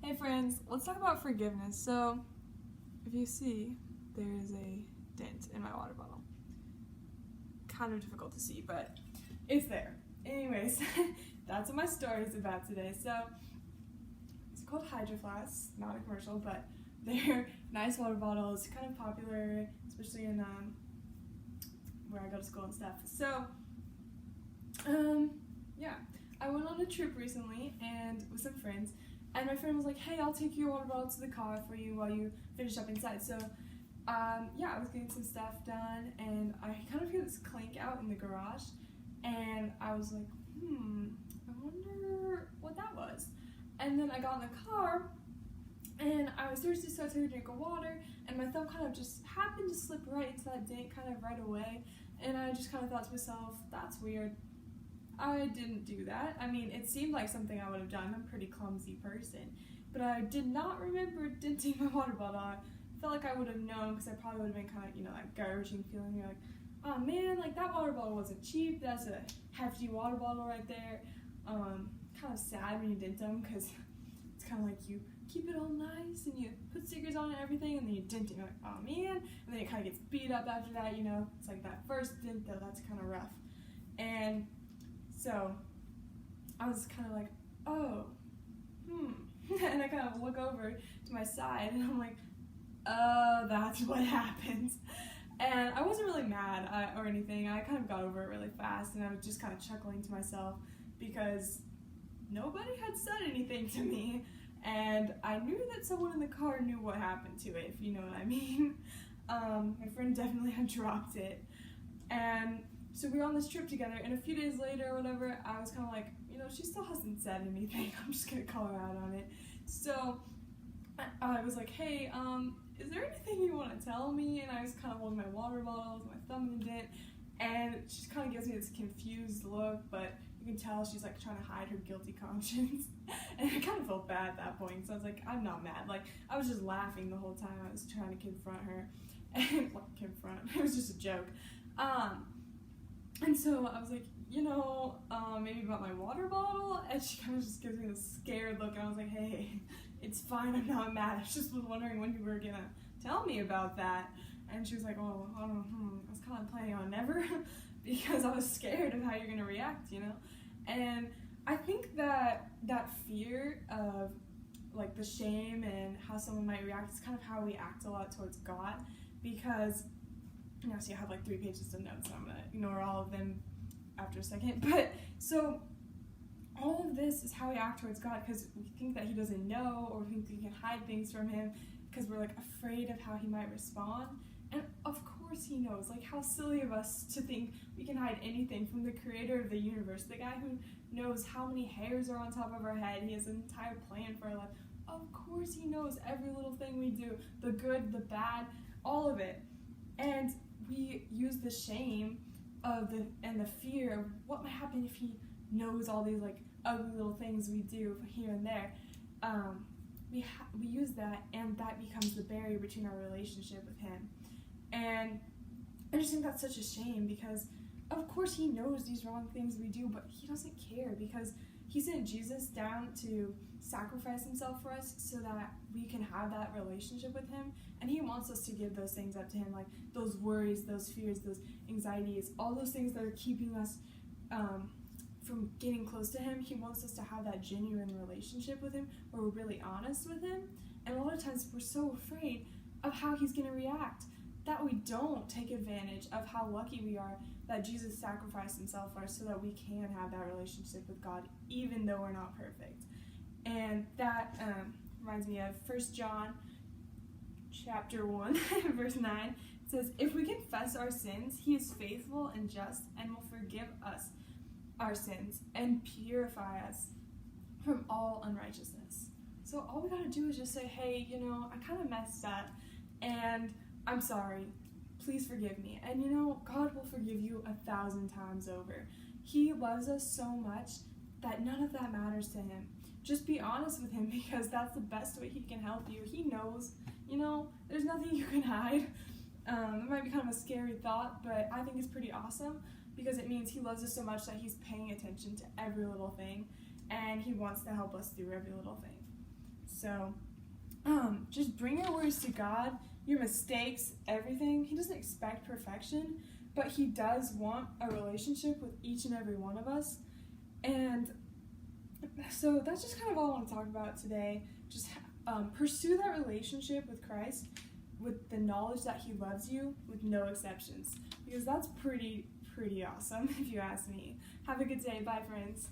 Hey friends, let's talk about forgiveness. So, if you see, there is a dent in my water bottle. Kind of difficult to see, but it's there. Anyways, that's what my story is about today. So, it's called Hydro Flask, not a commercial, but they're nice water bottles, kind of popular, especially in where I go to school and stuff. So, yeah, I went on a trip recently and with some friends. And my friend was like, hey, I'll take your water bottle to the car for you while you finish up inside. So, I was getting some stuff done, and I kind of hear this clink out in the garage, and I was like, I wonder what that was. And then I got in the car, and I was thirsty, so I took a drink of water, and my thumb kind of just happened to slip right into that dent kind of right away, and I just kind of thought to myself, that's weird. I didn't do that. I mean, it seemed like something I would have done. I'm a pretty clumsy person. But I did not remember denting my water bottle. I felt like I would have known because I probably would have been kind of, that gut-wrenching feeling. You're like, oh man, like that water bottle wasn't cheap. That's a hefty water bottle right there. Kind of sad when you dent them because it's kind of like you keep it all nice and you put stickers on it and everything, and then you dent it. You're like, oh man. And then it kind of gets beat up after that, It's like that first dent though, that's kind of rough. And so I was kind of like, and I kind of look over to my side and I'm like, that's what happens. And I wasn't really mad or anything. I kind of got over it really fast, and I was just kind of chuckling to myself because nobody had said anything to me, and I knew that someone in the car knew what happened to it, if you know what I mean. My friend definitely had dropped it. And so we were on this trip together, and a few days later or whatever, I was kind of like, she still hasn't said anything. I'm just going to call her out on it. So I was like, hey, is there anything you want to tell me? And I was kind of holding my water bottle with my thumb in the dent, and she kind of gives me this confused look, but you can tell she's like trying to hide her guilty conscience. And I kind of felt bad at that point, so I was like, I'm not mad. Like, I was just laughing the whole time I was trying to confront her. And, it was just a joke. And so I was like, maybe about my water bottle? And she kind of just gives me this scared look, and I was like, hey, it's fine, I'm not mad. I just was wondering when you were gonna tell me about that. And she was like, oh, I was kind of planning on never, because I was scared of how you're gonna react, And I think that fear of, like, the shame and how someone might react is kind of how we act a lot towards God, because see, I have like 3 pages of notes, so I'm going to ignore all of them after a second. But so all of this is how we act towards God, because we think that he doesn't know, or we think we can hide things from him because we're like afraid of how he might respond. And of course he knows. Like, how silly of us to think we can hide anything from the creator of the universe, the guy who knows how many hairs are on top of our head. He has an entire plan for our life. Of course he knows every little thing we do, the good, the bad, all of it. And we use the shame and the fear of what might happen if he knows all these like ugly little things we do here and there. We use that, and that becomes the barrier between our relationship with him. And I just think that's such a shame, because of course he knows these wrong things we do, but he doesn't care, because he sent Jesus down to sacrifice himself for us so that we can have that relationship with him. And he wants us to give those things up to him, like those worries, those fears, those anxieties, all those things that are keeping us from getting close to him. He wants us to have that genuine relationship with him where we're really honest with him. And a lot of times we're so afraid of how he's going to react that we don't take advantage of how lucky we are that Jesus sacrificed himself for us so that we can have that relationship with God, even though we're not perfect. And that reminds me of 1 John chapter 1, verse 9. It says, if we confess our sins, he is faithful and just and will forgive us our sins and purify us from all unrighteousness. So all we gotta do is just say, hey, I kind of messed up, and I'm sorry. Please forgive me. And God will forgive you 1,000 times over. He loves us so much that none of that matters to him. Just be honest with him, because that's the best way he can help you. He knows, there's nothing you can hide. It might be kind of a scary thought, but I think it's pretty awesome, because it means he loves us so much that he's paying attention to every little thing, and he wants to help us through every little thing. So just bring your worries to God, your mistakes, everything. He doesn't expect perfection, but he does want a relationship with each and every one of us. And so that's just kind of all I want to talk about today. Just pursue that relationship with Christ with the knowledge that he loves you with no exceptions, because that's pretty awesome if you ask me. Have a good day. Bye, friends.